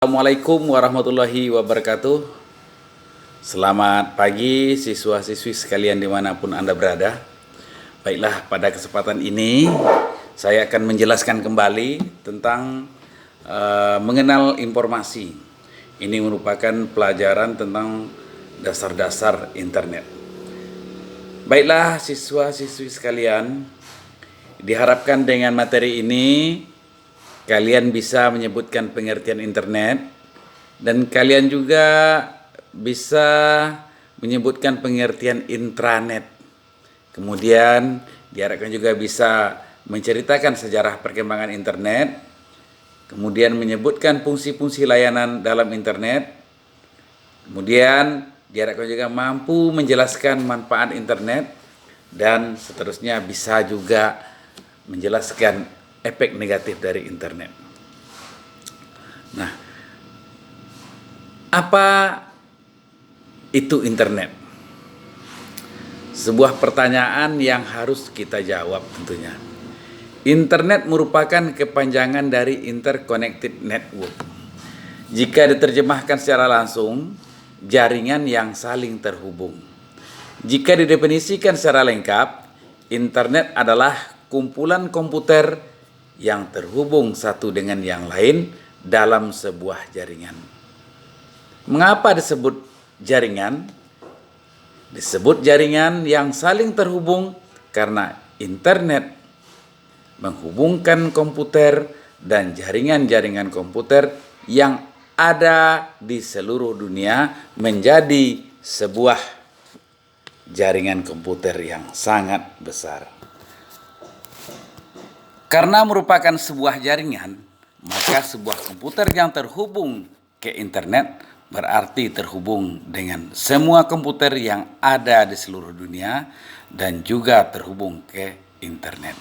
Assalamualaikum warahmatullahi wabarakatuh. Selamat pagi siswa-siswi sekalian dimanapun Anda berada. Baiklah, pada kesempatan ini saya akan menjelaskan kembali tentang mengenal informasi. Ini merupakan pelajaran tentang dasar-dasar internet. Baiklah siswa-siswi sekalian, diharapkan dengan materi ini kalian bisa menyebutkan pengertian internet dan kalian juga bisa menyebutkan pengertian intranet. Kemudian diharapkan juga bisa menceritakan sejarah perkembangan internet, kemudian menyebutkan fungsi-fungsi layanan dalam internet, kemudian diharapkan juga mampu menjelaskan manfaat internet, dan seterusnya bisa juga menjelaskan efek negatif dari internet. Nah, apa itu internet? Sebuah pertanyaan yang harus kita jawab tentunya. Internet merupakan kepanjangan dari interconnected network. Jika diterjemahkan secara langsung, jaringan yang saling terhubung. Jika didefinisikan secara lengkap, internet adalah kumpulan komputer yang terhubung satu dengan yang lain dalam sebuah jaringan. Mengapa disebut jaringan? Disebut jaringan yang saling terhubung karena internet menghubungkan komputer dan jaringan-jaringan komputer yang ada di seluruh dunia menjadi sebuah jaringan komputer yang sangat besar. Karena merupakan sebuah jaringan, maka sebuah komputer yang terhubung ke internet berarti terhubung dengan semua komputer yang ada di seluruh dunia dan juga terhubung ke internet.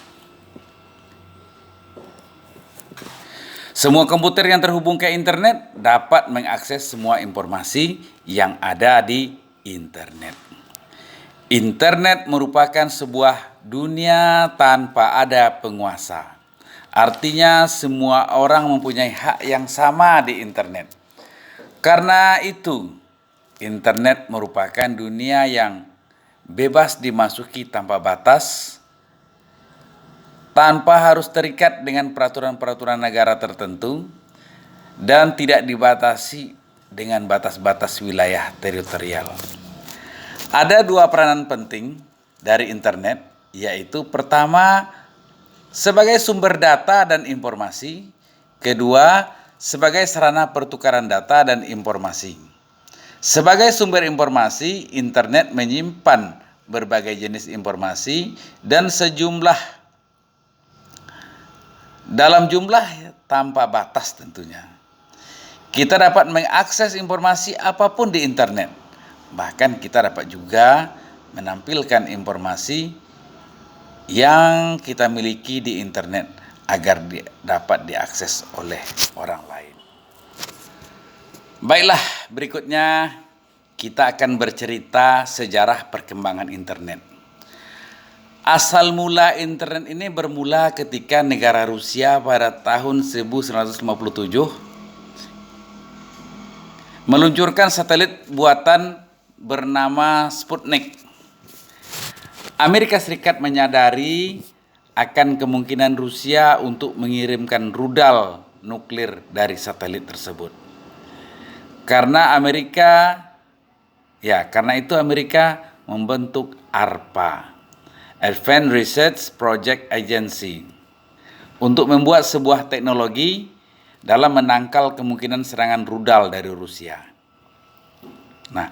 Semua komputer yang terhubung ke internet dapat mengakses semua informasi yang ada di internet. Internet merupakan sebuah dunia tanpa ada penguasa. Artinya semua orang mempunyai hak yang sama di internet. Karena itu, internet merupakan dunia yang bebas dimasuki tanpa batas, tanpa harus terikat dengan peraturan-peraturan negara tertentu, dan tidak dibatasi dengan batas-batas wilayah teritorial. Ada dua peranan penting dari internet, yaitu pertama sebagai sumber data dan informasi, kedua sebagai sarana pertukaran data dan informasi. Sebagai sumber informasi, internet menyimpan berbagai jenis informasi dan dalam jumlah tanpa batas tentunya. Kita dapat mengakses informasi apapun di internet. Bahkan kita dapat juga menampilkan informasi yang kita miliki di internet agar dapat diakses oleh orang lain. Baiklah, berikutnya kita akan bercerita sejarah perkembangan internet. Asal mula internet ini bermula ketika negara Rusia pada tahun 1957 meluncurkan satelit buatan bernama Sputnik. Amerika Serikat menyadari akan kemungkinan Rusia untuk mengirimkan rudal nuklir dari satelit tersebut. Karena itu Amerika membentuk ARPA, Advanced Research Project Agency, untuk membuat sebuah teknologi dalam menangkal kemungkinan serangan rudal dari Rusia. Nah,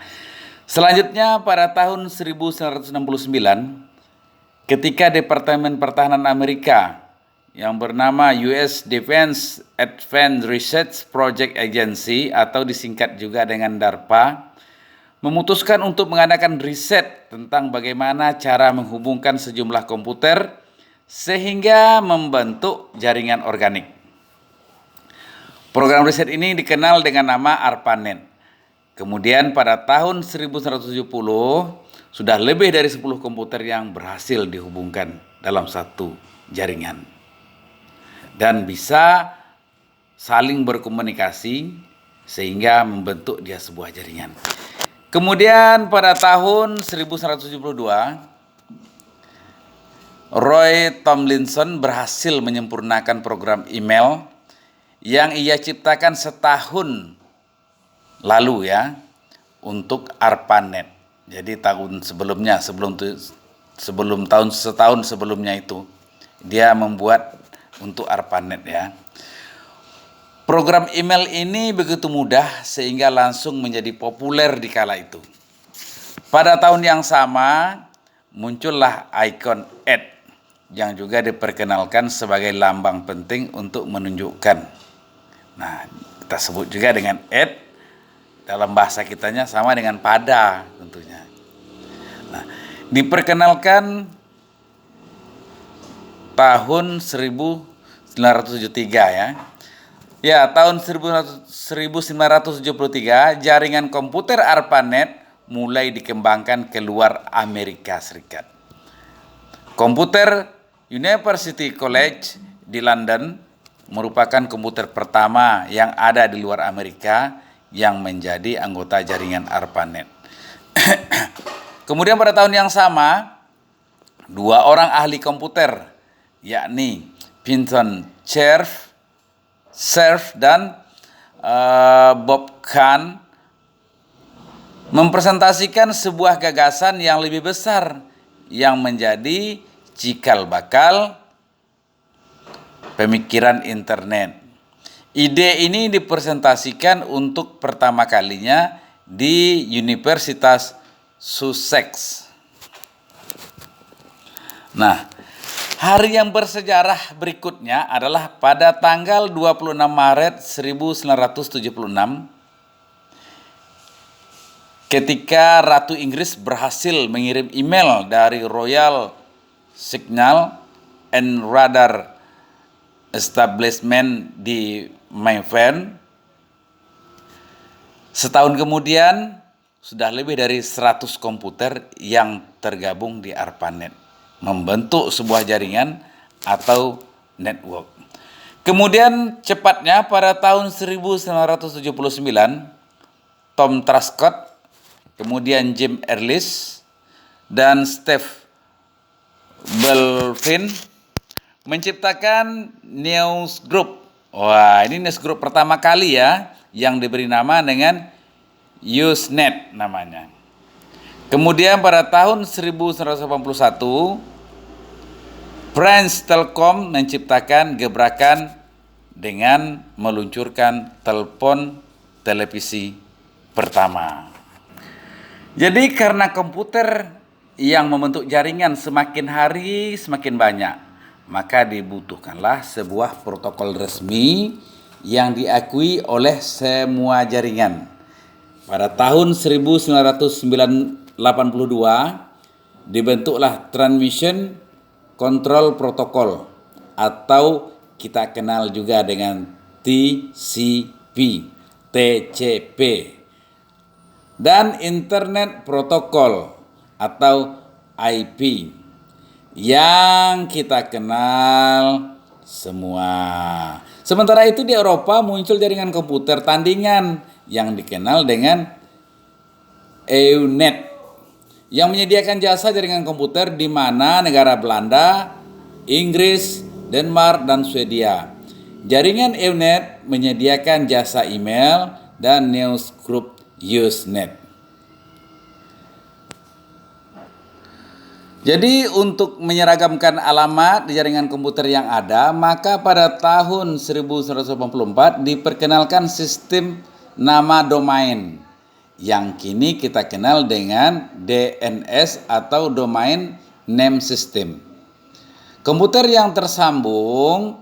selanjutnya pada tahun 1969, ketika Departemen Pertahanan Amerika yang bernama US Defense Advanced Research Project Agency atau disingkat juga dengan DARPA, memutuskan untuk mengadakan riset tentang bagaimana cara menghubungkan sejumlah komputer sehingga membentuk jaringan organik. Program riset ini dikenal dengan nama ARPANET. Kemudian pada tahun 1970 sudah lebih dari 10 komputer yang berhasil dihubungkan dalam satu jaringan dan bisa saling berkomunikasi sehingga membentuk dia sebuah jaringan. Kemudian pada tahun 1972, Roy Tomlinson berhasil menyempurnakan program email yang ia ciptakan setahun lalu ya, untuk ARPANET. Jadi tahun sebelumnya, setahun sebelumnya itu dia membuat untuk ARPANET ya. Program email ini begitu mudah sehingga langsung menjadi populer di kala itu. Pada tahun yang sama muncullah ikon @ yang juga diperkenalkan sebagai lambang penting untuk menunjukkan. Nah, kita sebut juga dengan @ dalam bahasa kitanya sama dengan pada tentunya. Nah, diperkenalkan tahun 1973 ya. Ya, tahun 1973 jaringan komputer ARPANET mulai dikembangkan keluar Amerika Serikat. Komputer University College di London merupakan komputer pertama yang ada di luar Amerika yang menjadi anggota jaringan ARPANET. Kemudian pada tahun yang sama, dua orang ahli komputer, yakni Vinton Cerf dan Bob Kahn, mempresentasikan sebuah gagasan yang lebih besar yang menjadi cikal bakal pemikiran internet. Ide ini dipresentasikan untuk pertama kalinya di Universitas Sussex. Nah, hari yang bersejarah berikutnya adalah pada tanggal 26 Maret 1976 ketika Ratu Inggris berhasil mengirim email dari Royal Signal and Radar Establishment di Mayfair. Setahun kemudian sudah lebih dari 100 komputer yang tergabung di ARPANET membentuk sebuah jaringan atau network. Kemudian cepatnya pada tahun 1979 Tom Truscott, kemudian Jim Ehrlich dan Steve Belfin menciptakan News Group. Wah, ini News Group pertama kali ya yang diberi nama dengan Usenet namanya. Kemudian pada tahun 1981 France Telkom menciptakan gebrakan dengan meluncurkan telepon televisi pertama. Jadi karena komputer yang membentuk jaringan semakin hari semakin banyak, maka dibutuhkanlah sebuah protokol resmi yang diakui oleh semua jaringan. Pada tahun 1982 dibentuklah Transmission Control Protocol atau kita kenal juga dengan TCP dan Internet Protocol atau IP yang kita kenal semua. Sementara itu di Eropa muncul jaringan komputer tandingan yang dikenal dengan EUNET yang menyediakan jasa jaringan komputer di mana negara Belanda, Inggris, Denmark, dan Swedia. Jaringan EUNET menyediakan jasa email dan news group Usenet. Jadi untuk menyeragamkan alamat di jaringan komputer yang ada, maka pada tahun 1984 diperkenalkan sistem nama domain yang kini kita kenal dengan DNS atau Domain Name System. Komputer yang tersambung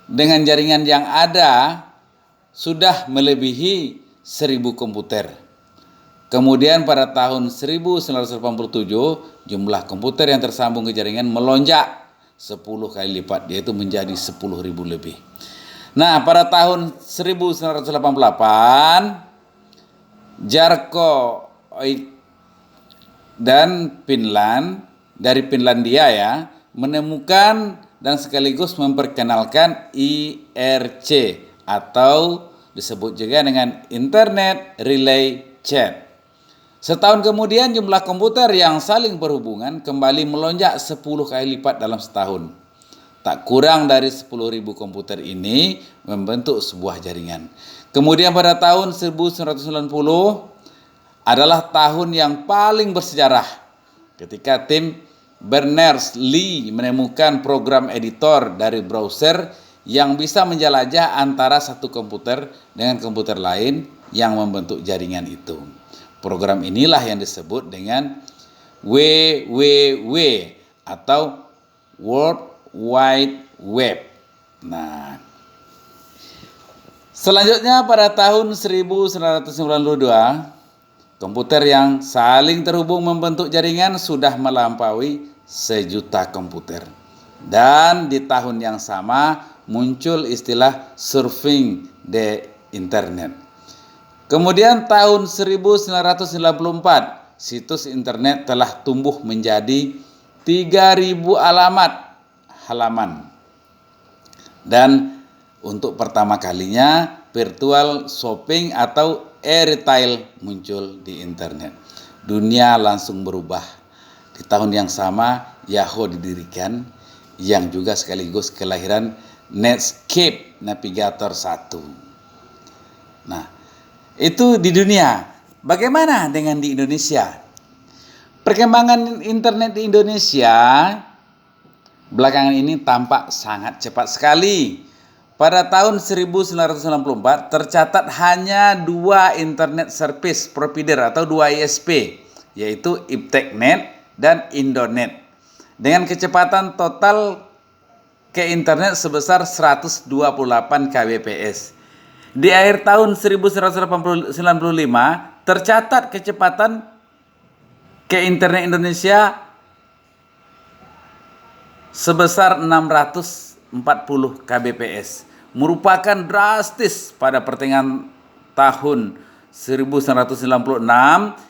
dengan jaringan yang ada sudah melebihi 1000 komputer. Kemudian pada tahun 1987 jumlah komputer yang tersambung ke jaringan melonjak 10 kali lipat, yaitu menjadi 10.000 lebih. Nah, pada tahun 1988 Jarkko dan Finland dari Finlandia ya menemukan dan sekaligus memperkenalkan IRC atau disebut juga dengan Internet Relay Chat. Setahun kemudian jumlah komputer yang saling berhubungan kembali melonjak 10 kali lipat dalam setahun. Tak kurang dari 10.000 komputer ini membentuk sebuah jaringan. Kemudian pada tahun 1990 adalah tahun yang paling bersejarah ketika tim Berners-Lee menemukan program editor dari browser yang bisa menjelajah antara satu komputer dengan komputer lain yang membentuk jaringan itu. Program inilah yang disebut dengan WWW atau World Wide Web. Nah, selanjutnya pada tahun 1992, komputer yang saling terhubung membentuk jaringan sudah melampaui 1 juta komputer. Dan di tahun yang sama muncul istilah surfing the internet. Kemudian tahun 1994, situs internet telah tumbuh menjadi 3.000 halaman. Dan untuk pertama kalinya virtual shopping atau e-retail muncul di internet. Dunia langsung berubah. Di tahun yang sama Yahoo didirikan, yang juga sekaligus kelahiran Netscape Navigator 1. Nah, itu di dunia. Bagaimana dengan di Indonesia? Perkembangan internet di Indonesia belakangan ini tampak sangat cepat sekali. Pada tahun 1994 tercatat hanya 2 internet service provider atau 2 ISP, yaitu Ipteknet dan Indonet, dengan kecepatan total ke internet sebesar 128 kbps. Di akhir tahun 1995 tercatat kecepatan ke internet Indonesia sebesar 640 kbps. Merupakan drastis. Pada pertengahan tahun 1996,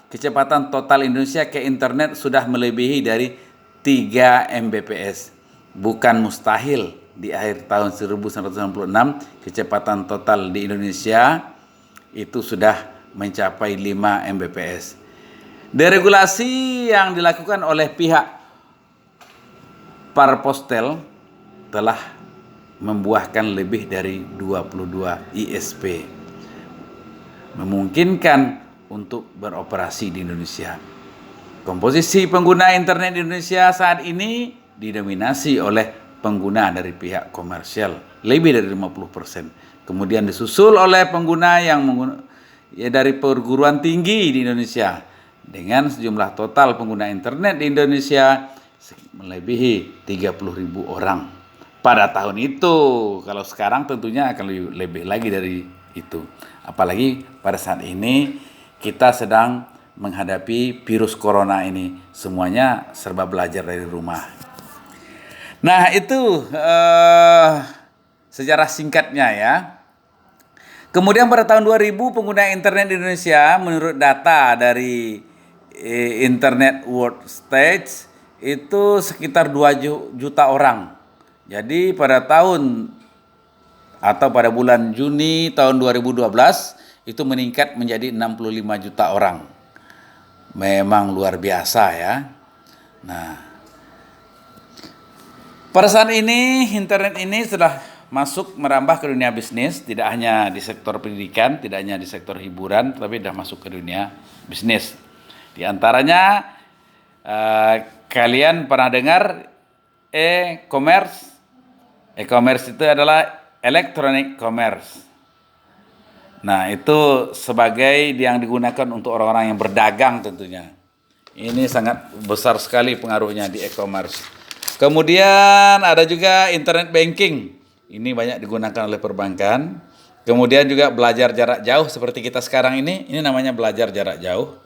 kecepatan total Indonesia ke internet sudah melebihi dari 3 Mbps. Bukan mustahil di akhir tahun 1996 kecepatan total di Indonesia itu sudah mencapai 5 Mbps. Deregulasi yang dilakukan oleh pihak Parpostel telah membuahkan lebih dari 22 ISP, memungkinkan untuk beroperasi di Indonesia. Komposisi pengguna internet di Indonesia saat ini didominasi oleh pengguna dari pihak komersial, lebih dari 50%. Kemudian disusul oleh pengguna yang dari perguruan tinggi di Indonesia, dengan sejumlah total pengguna internet di Indonesia melebihi 30.000 orang pada tahun itu. Kalau sekarang tentunya akan lebih lagi dari itu. Apalagi pada saat ini kita sedang menghadapi virus corona ini. Semuanya serba belajar dari rumah. Nah, itu sejarah singkatnya ya. Kemudian pada tahun 2000 pengguna internet di Indonesia menurut data dari Internet World Stage itu sekitar 2 juta orang. Jadi pada tahun atau pada bulan Juni tahun 2012 itu meningkat menjadi 65 juta orang. Memang luar biasa ya. Nah, pada saat ini internet ini sudah masuk merambah ke dunia bisnis, tidak hanya di sektor pendidikan, tidak hanya di sektor hiburan, tapi sudah masuk ke dunia bisnis. Di antaranya kalian pernah dengar e-commerce. E-commerce itu adalah electronic commerce. Nah, itu sebagai yang digunakan untuk orang-orang yang berdagang tentunya. Ini sangat besar sekali pengaruhnya di e-commerce. Kemudian ada juga internet banking. Ini banyak digunakan oleh perbankan. Kemudian juga belajar jarak jauh seperti kita sekarang ini namanya belajar jarak jauh.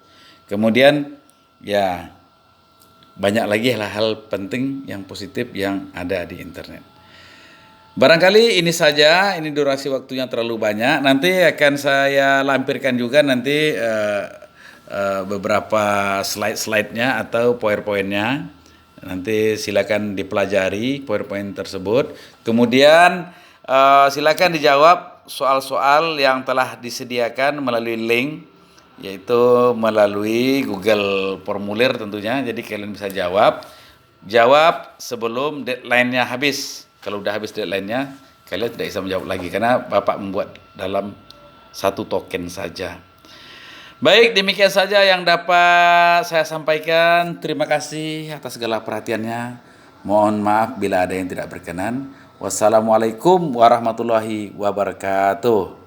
Kemudian ya banyak lagi hal-hal penting yang positif yang ada di internet. Barangkali ini saja, ini durasi waktunya terlalu banyak. Nanti akan saya lampirkan juga nanti beberapa slide-slide-nya atau PowerPoint-nya. Nanti silakan dipelajari PowerPoint tersebut. Kemudian silakan dijawab soal-soal yang telah disediakan melalui link, yaitu melalui Google Formulir tentunya. Jadi kalian bisa jawab sebelum deadline-nya habis. Kalau udah habis deadline-nya, kalian tidak bisa menjawab lagi karena Bapak membuat dalam satu token saja. Baik, demikian saja yang dapat saya sampaikan. Terima kasih atas segala perhatiannya. Mohon maaf bila ada yang tidak berkenan. Wassalamualaikum warahmatullahi wabarakatuh.